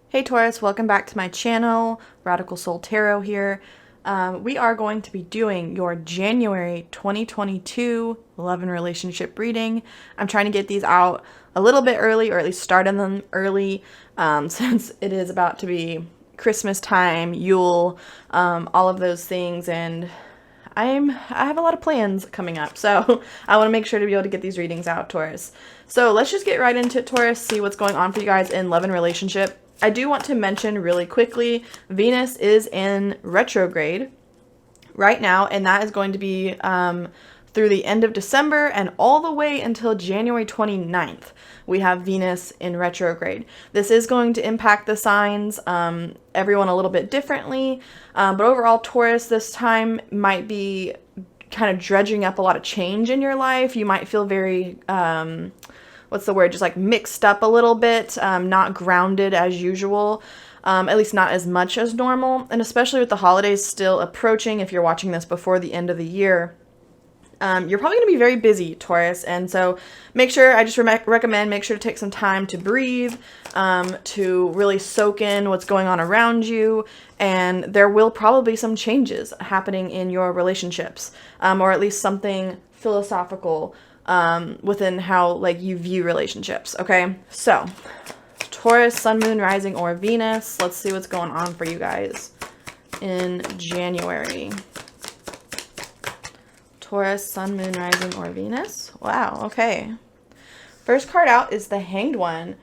Hey Taurus, welcome back to my channel, Radical Soul Tarot here. We are going to be doing your January 2022 love and relationship reading. I'm trying to get these out a little bit early, or at least start on them early, since it is about to be Christmas time, Yule, all of those things, and I have a lot of plans coming up, so I want to make sure to be able to get these readings out, Taurus. So let's just get right into it, Taurus, see what's going on for you guys in love and relationship. I do want to mention really quickly, Venus is in retrograde right now, and that is going to be through the end of December and all the way until January 29th. We have Venus in retrograde. This is going to impact the signs, everyone a little bit differently, but overall, Taurus, this time might be kind of dredging up a lot of change in your life. You might feel very, what's the word, just like mixed up a little bit, not grounded as usual. At least not as much as normal, and especially with the holidays still approaching, if you're watching this before the end of the year, you're probably going to be very busy, Taurus, and so make sure, I just recommend, make sure to take some time to breathe, to really soak in what's going on around you, and there will probably be some changes happening in your relationships, or at least something philosophical within how, like, you view relationships, okay? So, Taurus, Sun, Moon, Rising, or Venus. Let's see what's going on for you guys in January. Taurus, Sun, Moon, Rising, or Venus. Wow, okay. First card out is the Hanged One.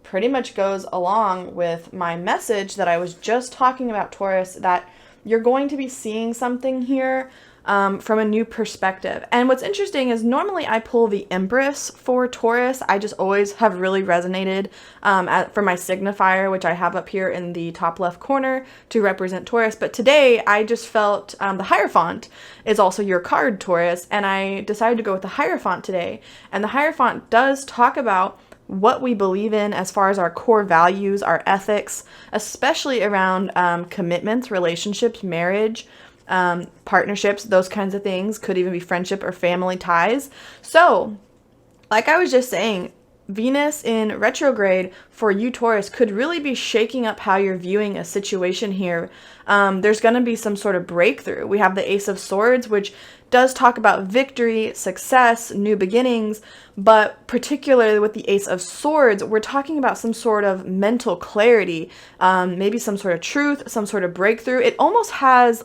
Pretty much goes along with my message that I was just talking about, Taurus, that you're going to be seeing something here from a new perspective. And what's interesting is normally I pull the Empress for Taurus. I just always have really resonated for my signifier, which I have up here in the top left corner to represent Taurus. But today I just felt the Hierophant is also your card, Taurus, and I decided to go with the Hierophant today. And the Hierophant does talk about what we believe in as far as our core values, our ethics, especially around commitments, relationships, marriage, partnerships, those kinds of things. Could even be friendship or family ties. So, like I was just saying, Venus in retrograde for you, Taurus, could really be shaking up how you're viewing a situation here. There's going to be some sort of breakthrough. We have the Ace of Swords, which does talk about victory, success, new beginnings, but particularly with the Ace of Swords, we're talking about some sort of mental clarity, maybe some sort of truth, some sort of breakthrough. It almost has,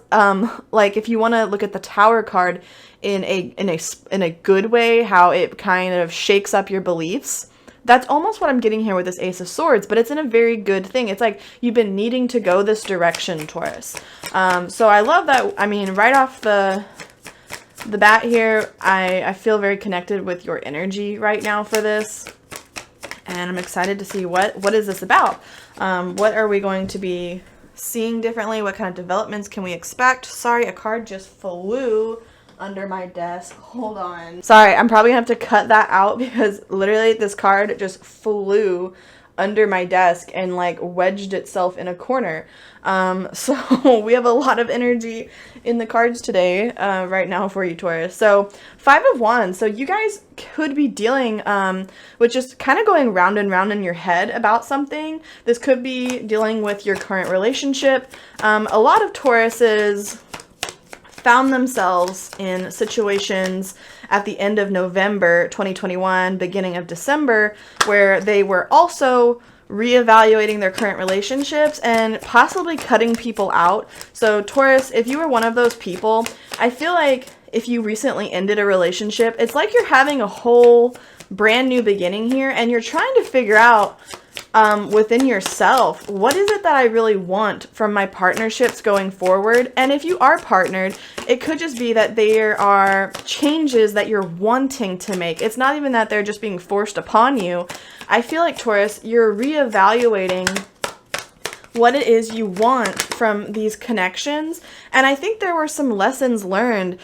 like, if you want to look at the Tower card in a good way, how it kind of shakes up your beliefs. That's almost what I'm getting here with this Ace of Swords, but it's in a very good thing. It's like you've been needing to go this direction, Taurus. So I love that. I mean, right off the bat here, I feel very connected with your energy right now for this, and I'm excited to see what is this about. What are we going to be seeing differently? What kind of developments can we expect? Sorry, a card just flew under my desk. Hold on. Sorry, I'm probably gonna have to cut that out because literally this card just flew under my desk and like wedged itself in a corner. So we have a lot of energy in the cards today, right now for you, Taurus. So 5 of Wands. So you guys could be dealing with just kind of going round and round in your head about something. This could be dealing with your current relationship. A lot of Tauruses found themselves in situations at the end of November 2021, beginning of December, where they were also reevaluating their current relationships and possibly cutting people out. So Taurus, if you were one of those people, I feel like if you recently ended a relationship, it's like you're having a whole brand new beginning here, and you're trying to figure out within yourself, what is it that I really want from my partnerships going forward? And if you are partnered, it could just be that there are changes that you're wanting to make. It's not even that they're just being forced upon you. I feel like, Taurus, you're reevaluating what it is you want from these connections. And I think there were some lessons learned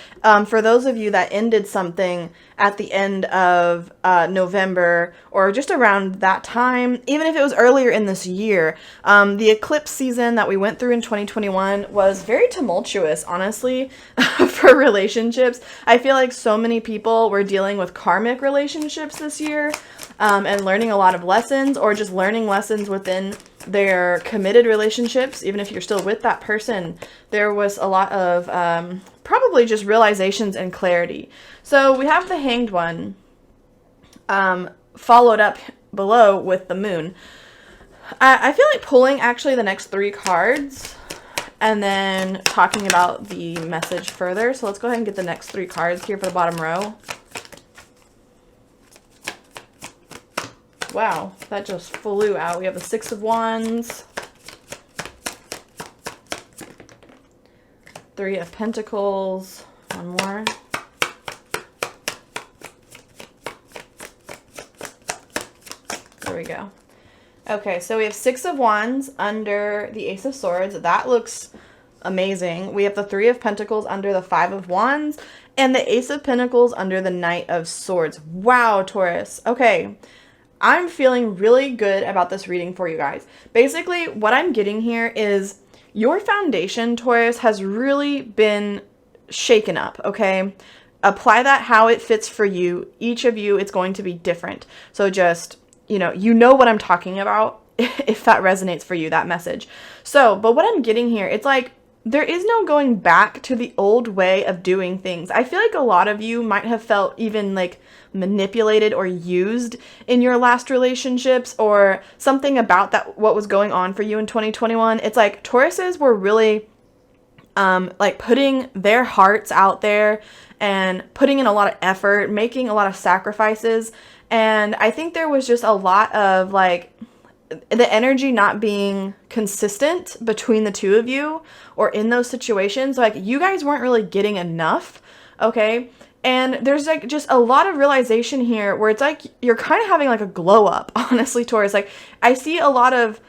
for those of you that ended something at the end of November or just around that time, even if it was earlier in this year. The eclipse season that we went through in 2021 was very tumultuous, honestly, for relationships. I feel like so many people were dealing with karmic relationships this year, and learning a lot of lessons, or just learning lessons within their committed relationships, even if you're still with that person, there was a lot of probably just realizations and clarity. So we have the Hanged One followed up below with the Moon. I feel like pulling actually the next 3 cards and then talking about the message further. So let's go ahead and get the next 3 cards here for the bottom row. Wow, that just flew out. We have the 6 of Wands, 3 of Pentacles, one more. There we go. Okay, so we have 6 of Wands under the Ace of Swords. That looks amazing. We have the 3 of Pentacles under the 5 of Wands and the Ace of Pentacles under the Knight of Swords. Wow, Taurus. Okay. I'm feeling really good about this reading for you guys. Basically, what I'm getting here is your foundation, Taurus, has really been shaken up, okay? Apply that how it fits for you. Each of you, it's going to be different. So just, you know what I'm talking about if that resonates for you, that message. So, but what I'm getting here, it's like there is no going back to the old way of doing things. I feel like a lot of you might have felt even like manipulated or used in your last relationships, or something about that, what was going on for you in 2021. It's like Tauruses were really like putting their hearts out there and putting in a lot of effort, making a lot of sacrifices. And I think there was just a lot of like the energy not being consistent between the two of you or in those situations. Like you guys weren't really getting enough. Okay. And there's like just a lot of realization here where it's like you're kind of having like a glow up, honestly, Taurus. Like I see a lot of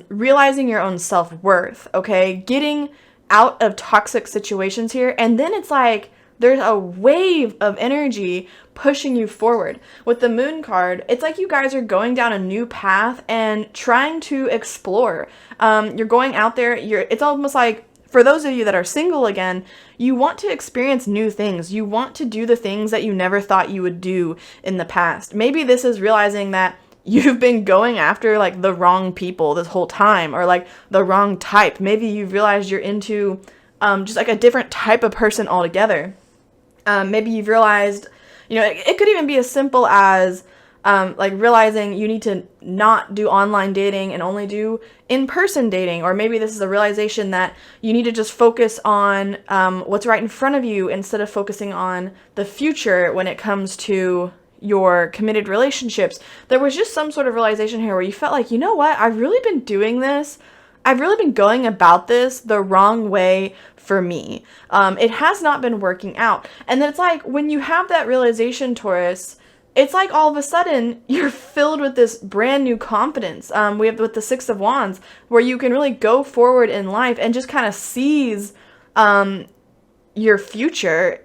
realizing your own self-worth, okay? Getting out of toxic situations here. And then it's like there's a wave of energy pushing you forward. With the Moon card, it's like you guys are going down a new path and trying to explore. You're going out there. It's almost like, for those of you that are single again, you want to experience new things. You want to do the things that you never thought you would do in the past. Maybe this is realizing that you've been going after like the wrong people this whole time, or like the wrong type. Maybe you've realized you're into just like a different type of person altogether. Maybe you've realized, it could even be as simple as like realizing you need to not do online dating and only do in-person dating. Or maybe this is a realization that you need to just focus on what's right in front of you instead of focusing on the future when it comes to your committed relationships. There was just some sort of realization here where you felt like, you know what, I've really been doing this. I've really been going about this the wrong way for me. It has not been working out. And then it's like when you have that realization, Taurus, it's like all of a sudden you're filled with this brand new confidence. We have with the 6 of Wands, where you can really go forward in life and just kind of seize your future.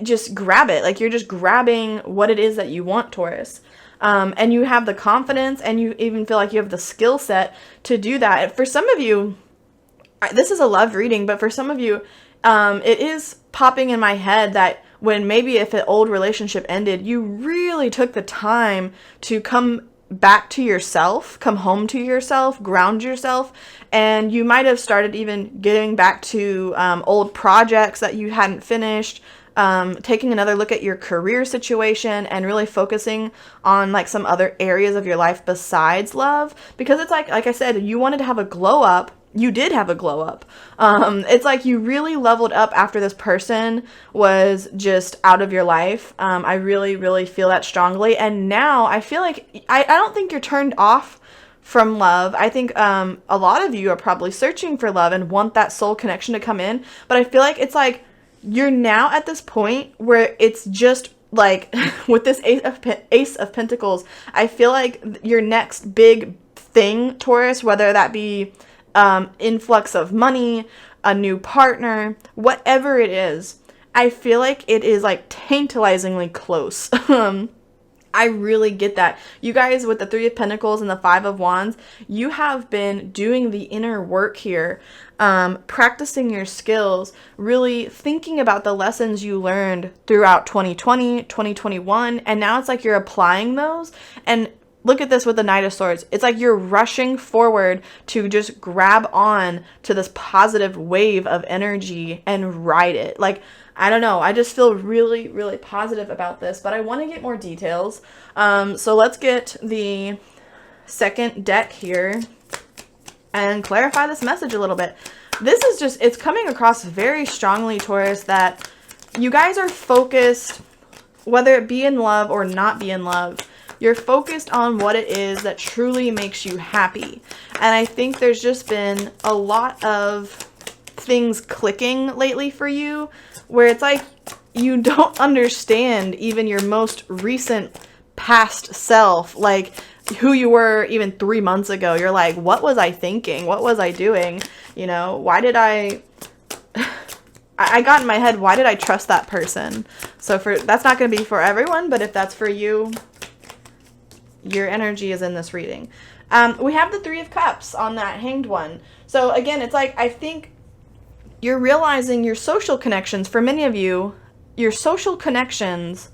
Just grab it. Like you're just grabbing what it is that you want, Taurus. And you have the confidence, and you even feel like you have the skill set to do that. For some of you, this is a love reading, but for some of you, it is popping in my head that when maybe if an old relationship ended, you really took the time to come back to yourself, come home to yourself, ground yourself, and you might have started even getting back to old projects that you hadn't finished, taking another look at your career situation and really focusing on like some other areas of your life besides love. Because it's like I said, you wanted to have a glow up. You did have a glow up. It's like you really leveled up after this person was just out of your life. I really, really feel that strongly. And now I feel like I don't think you're turned off from love. I think a lot of you are probably searching for love and want that soul connection to come in. But I feel like it's like you're now at this point where it's just like with this Ace of Pentacles, I feel like your next big thing, Taurus, whether that be influx of money, a new partner, whatever it is, I feel like it is like tantalizingly close. I really get that. You guys with the 3 of Pentacles and the 5 of Wands, you have been doing the inner work here, practicing your skills, really thinking about the lessons you learned throughout 2020, 2021, and now it's like you're applying those. And look at this with the Knight of Swords. It's like you're rushing forward to just grab on to this positive wave of energy and ride it. Like, I don't know. I just feel really, really positive about this, but I want to get more details. So let's get the second deck here and clarify this message a little bit. This is just, it's coming across very strongly, Taurus, that you guys are focused, whether it be in love or not be in love, you're focused on what it is that truly makes you happy. And I think there's just been a lot of things clicking lately for you where it's like you don't understand even your most recent past self, like who you were even 3 months ago. You're like, what was I thinking? What was I doing? You know, why did I got in my head, why did I trust that person? So that's not going to be for everyone, but if that's for you, your energy is in this reading. We have the Three of Cups on that Hanged one. So again, it's like, I think you're realizing your social connections, for many of you, your social connections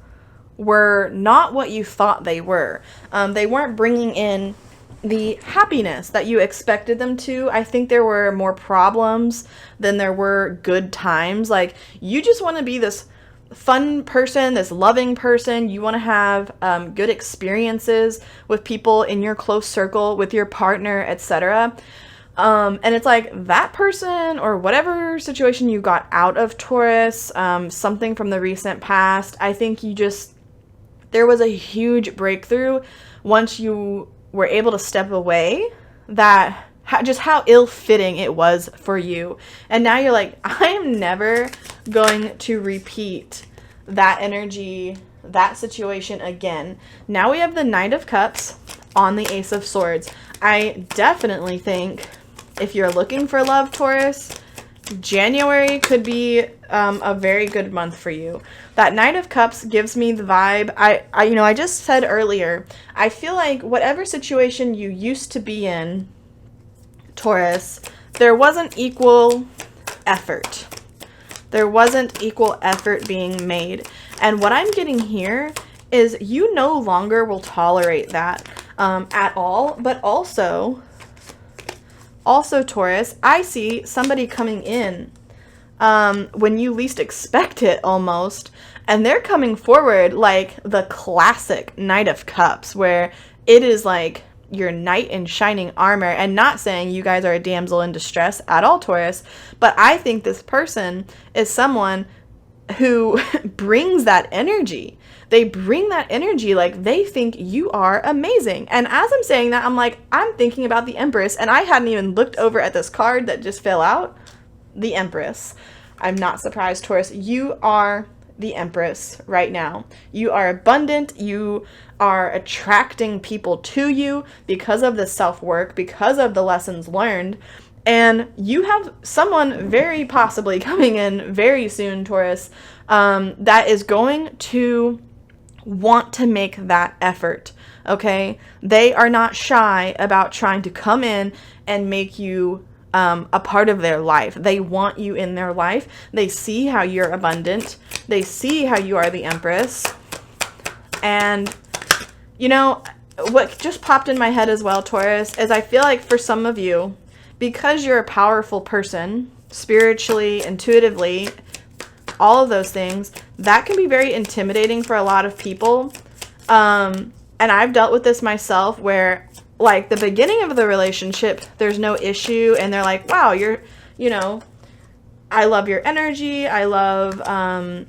were not what you thought they were. They weren't bringing in the happiness that you expected them to. I think there were more problems than there were good times. Like, you just want to be this fun person, this loving person. You want to have good experiences with people in your close circle, with your partner, etc. And it's like that person or whatever situation you got out of, Taurus, something from the recent past, I think there was a huge breakthrough once you were able to step away, that just how ill-fitting it was for you. And now you're like, I am never going to repeat that energy, that situation again. Now we have the Knight of Cups on the Ace of Swords. I definitely think if you're looking for love, Taurus, January could be a very good month for you. That Knight of Cups gives me the vibe. I just said earlier, I feel like whatever situation you used to be in, Taurus, there wasn't equal effort. There wasn't equal effort being made. And what I'm getting here is you no longer will tolerate that at all. But also, Taurus, I see somebody coming in when you least expect it almost. And they're coming forward like the classic Knight of Cups, where it is like your knight in shining armor. And not saying you guys are a damsel in distress at all, Taurus, but I think this person is someone who brings that energy. They bring that energy like they think you are amazing. And as I'm saying that, I'm like, I'm thinking about the Empress, and I hadn't even looked over at this card that just fell out. The Empress. I'm not surprised, Taurus. You are the Empress right now. You are abundant. You are attracting people to you because of the self-work, because of the lessons learned. And you have someone very possibly coming in very soon, Taurus, that is going to want to make that effort. Okay? They are not shy about trying to come in and make you a part of their life. They want you in their life. They see how you're abundant. They see how you are the Empress. And, you know, what just popped in my head as well, Taurus, is I feel like for some of you, because you're a powerful person, spiritually, intuitively, all of those things, that can be very intimidating for a lot of people. And I've dealt with this myself, where like the beginning of the relationship, there's no issue, and they're like, wow, I love your energy. I love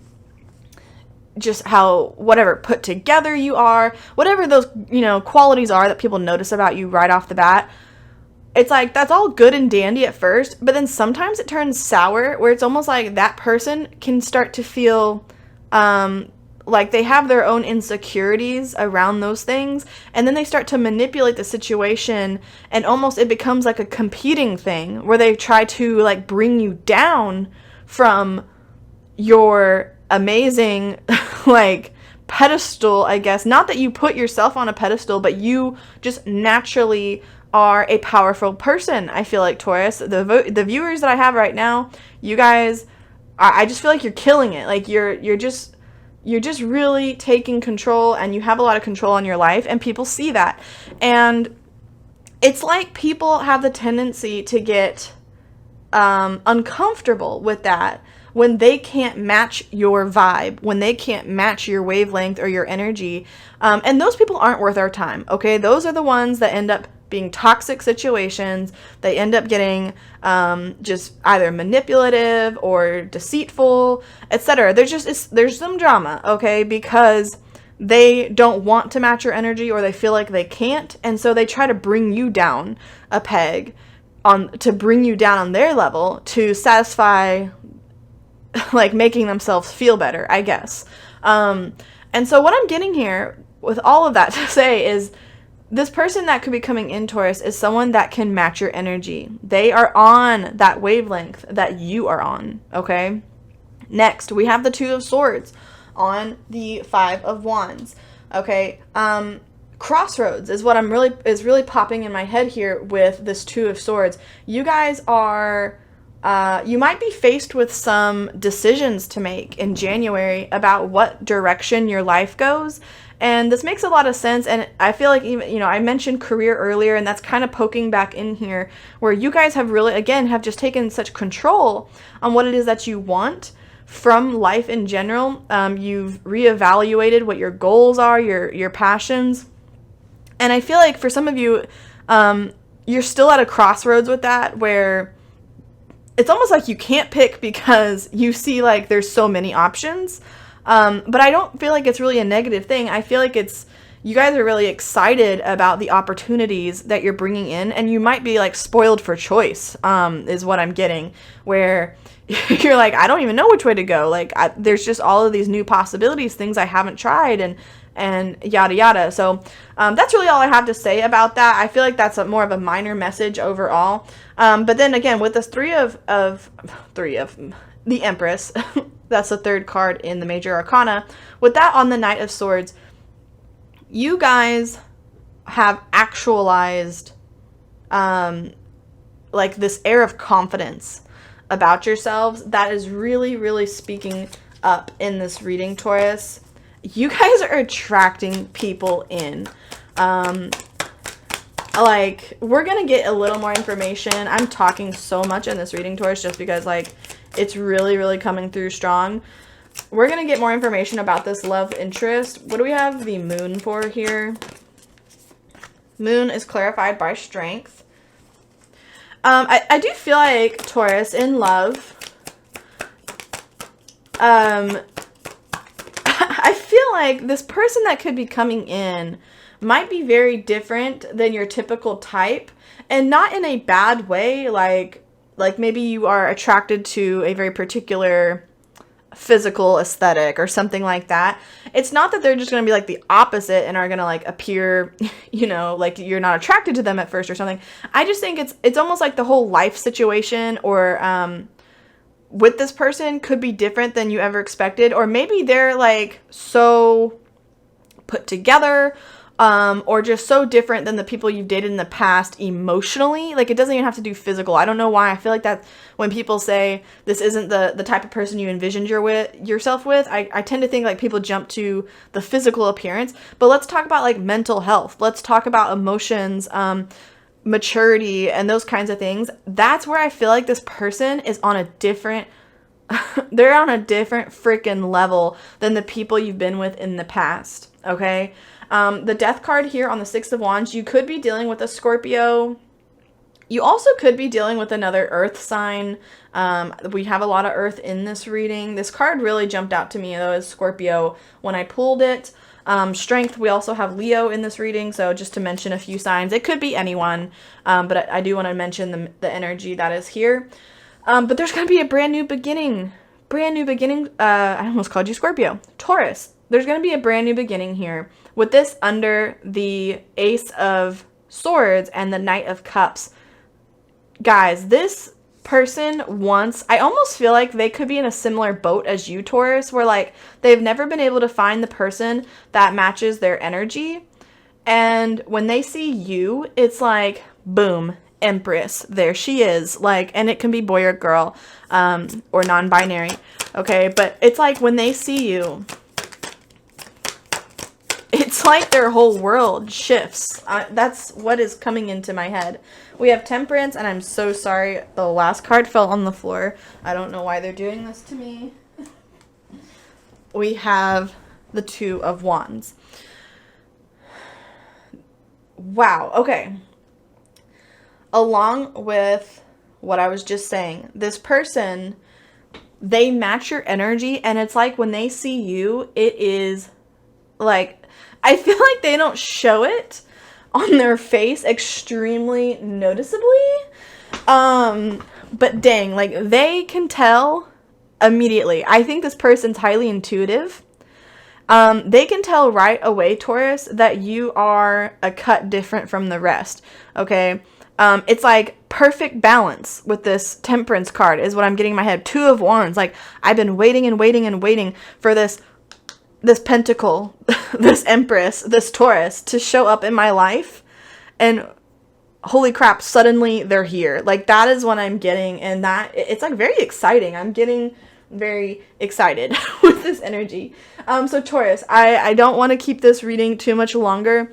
just how, whatever, put together you are, whatever those, qualities are that people notice about you right off the bat. It's like, that's all good and dandy at first, but then sometimes it turns sour, where it's almost like that person can start to feel like they have their own insecurities around those things, and then they start to manipulate the situation, and almost it becomes like a competing thing where they try to like bring you down from your amazing like pedestal, I guess. Not that you put yourself on a pedestal, but you just naturally are a powerful person. I feel like, Taurus, the viewers that I have right now, you guys, I just feel like you're killing it. Like you're you're just really taking control, and you have a lot of control in your life, and people see that. And it's like people have the tendency to get uncomfortable with that when they can't match your vibe, when they can't match your wavelength or your energy. And those people aren't worth our time, okay? Those are the ones that end up being toxic situations. They end up getting just either manipulative or deceitful, etc. There's some drama, okay? Because they don't want to match your energy, or they feel like they can't, and so they try to bring you down a peg, to bring you down on their level to satisfy, like, making themselves feel better, I guess. And so what I'm getting here with all of that to say is, this person that could be coming in, Taurus, is someone that can match your energy. They are on that wavelength that you are on, okay? Next, we have the Two of Swords on the Five of Wands, okay? Crossroads is what is really popping in my head here with this Two of Swords. You guys are, you might be faced with some decisions to make in January about what direction your life goes. And this makes a lot of sense, and I feel like, even, you know, I mentioned career earlier, and that's kind of poking back in here, where you guys have really, again, have just taken such control on what it is that you want from life in general. You've reevaluated what your goals are, your passions, and I feel like for some of you, you're still at a crossroads with that, where it's almost like you can't pick because you see, like, there's so many options. But I don't feel like it's really a negative thing. I feel like you guys are really excited about the opportunities that you're bringing in, and you might be, like, spoiled for choice, is what I'm getting, where you're like, I don't even know which way to go. Like, there's just all of these new possibilities, things I haven't tried, and yada yada. So that's really all I have to say about that. I feel like that's more of a minor message overall. But then again, with this three of the Empress, that's the third card in the Major Arcana. With that on the Knight of Swords, you guys have actualized, like, this air of confidence about yourselves that is really, really speaking up in this reading, Taurus. You guys are attracting people in. Like, we're gonna get a little more information. I'm talking so much in this reading, Taurus, just because, like, it's really, really coming through strong. We're going to get more information about this love interest. What do we have the Moon for here? Moon is clarified by strength. I do feel like, Taurus, in love, I feel like this person that could be coming in might be very different than your typical type, and not in a bad way, like maybe you are attracted to a very particular physical aesthetic or something like that. It's not that they're just going to be, like, the opposite and are going to, like, appear, you know, like you're not attracted to them at first or something. I just think it's almost like the whole life situation, or with this person could be different than you ever expected, or maybe they're, like, so put together, or just so different than the people you've dated in the past emotionally. Like, it doesn't even have to do physical. I don't know why. I feel like that when people say this isn't the type of person you envisioned yourself with, I tend to think, like, people jump to the physical appearance. But let's talk about, like, mental health. Let's talk about emotions, maturity, and those kinds of things. That's where I feel like this person is on a different they're on a different freaking level than the people you've been with in the past, okay? The Death card here on the Six of Wands, you could be dealing with a Scorpio. You also could be dealing with another earth sign. We have a lot of earth in this reading. This card really jumped out to me, though, as Scorpio when I pulled it. Strength, we also have Leo in this reading, so just to mention a few signs. It could be anyone, but I do want to mention the energy that is here. But there's going to be a brand new beginning. I almost called you Scorpio. Taurus, there's going to be a brand new beginning here. With this under the Ace of Swords and the Knight of Cups. Guys, this person wants, I almost feel like they could be in a similar boat as you, Taurus, where, like, they've never been able to find the person that matches their energy. And when they see you, it's like, boom, Empress, there she is. Like, and it can be boy or girl, or non-binary, okay? But it's like when they see you, like their whole world shifts. That's what is coming into my head. We have Temperance, and I'm so sorry. The last card fell on the floor. I don't know why they're doing this to me. We have the Two of Wands. Wow. Okay. Along with what I was just saying, this person, they match your energy, and it's like when they see you, it is like, I feel like they don't show it on their face extremely noticeably. But dang, like they can tell immediately. I think this person's highly intuitive. They can tell right away, Taurus, that you are a cut different from the rest. Okay. It's like perfect balance with this Temperance card is what I'm getting in my head. Two of Wands. Like I've been waiting and waiting and waiting for this Pentacle, this Empress, this Taurus to show up in my life, and holy crap, suddenly they're here. Like that is what I'm getting, and that it's like very exciting. I'm getting very excited with this energy. So Taurus, I don't want to keep this reading too much longer,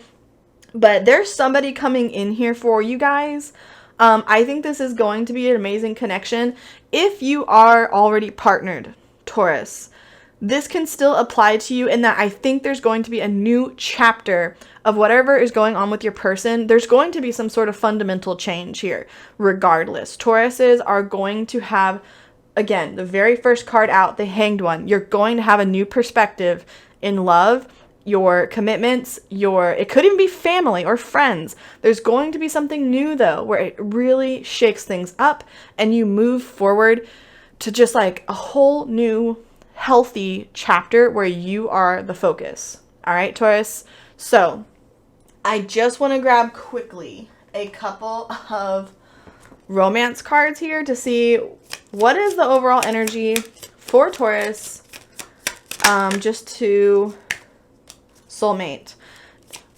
but there's somebody coming in here for you guys. I think this is going to be an amazing connection. If you are already partnered, Taurus, this can still apply to you in that I think there's going to be a new chapter of whatever is going on with your person. There's going to be some sort of fundamental change here, regardless. Tauruses are going to have, again, the very first card out, the Hanged One. You're going to have a new perspective in love, your commitments, it could even be family or friends. There's going to be something new, though, where it really shakes things up and you move forward to just like a whole new healthy chapter where you are the focus. All right, Taurus. So I just want to grab quickly a couple of romance cards here to see what is the overall energy for Taurus, just to soulmate.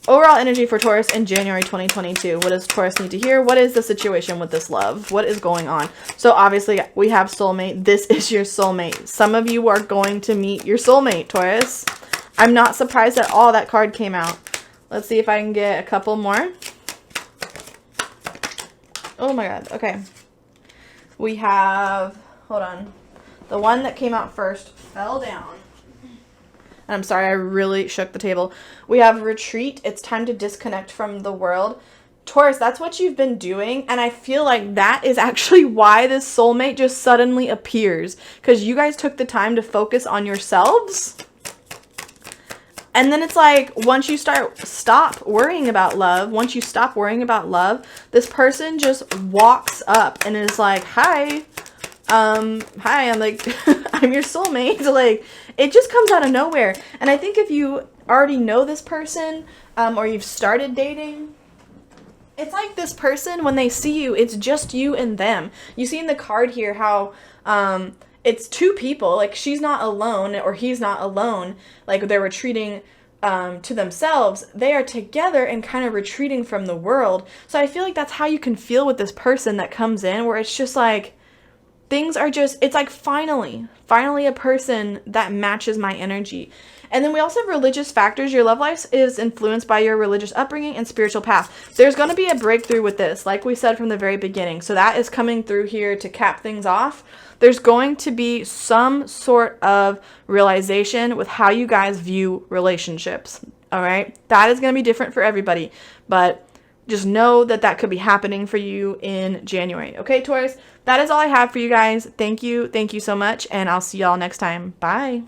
Overall energy for Taurus in January 2022. What does Taurus need to hear? What is the situation with this love? What is going on? So obviously we have soulmate. This is your soulmate. Some of you are going to meet your soulmate, Taurus. I'm not surprised at all that card came out. Let's see if I can get a couple more. Oh my god. Okay. We have, hold on. The one that came out first fell down. I'm sorry, I really shook the table. We have Retreat. It's time to disconnect from the world. Taurus, that's what you've been doing. And I feel like that is actually why this soulmate just suddenly appears. Because you guys took the time to focus on yourselves. And then it's like, once you stop worrying about love, this person just walks up and is like, hi, I'm like, I'm your soulmate. Like, it just comes out of nowhere. And I think if you already know this person, or you've started dating, it's like this person, when they see you, it's just you and them. You see in the card here how, it's two people, like she's not alone or he's not alone. Like they're retreating to themselves. They are together and kind of retreating from the world. So I feel like that's how you can feel with this person that comes in, where it's just like, things are just, it's like finally a person that matches my energy. And then we also have religious factors. Your love life is influenced by your religious upbringing and spiritual path. There's going to be a breakthrough with this, like we said from the very beginning. So that is coming through here to cap things off. There's going to be some sort of realization with how you guys view relationships. All right. That is going to be different for everybody, but just know that that could be happening for you in January. Okay, Taurus, that is all I have for you guys. Thank you. Thank you so much. And I'll see y'all next time. Bye.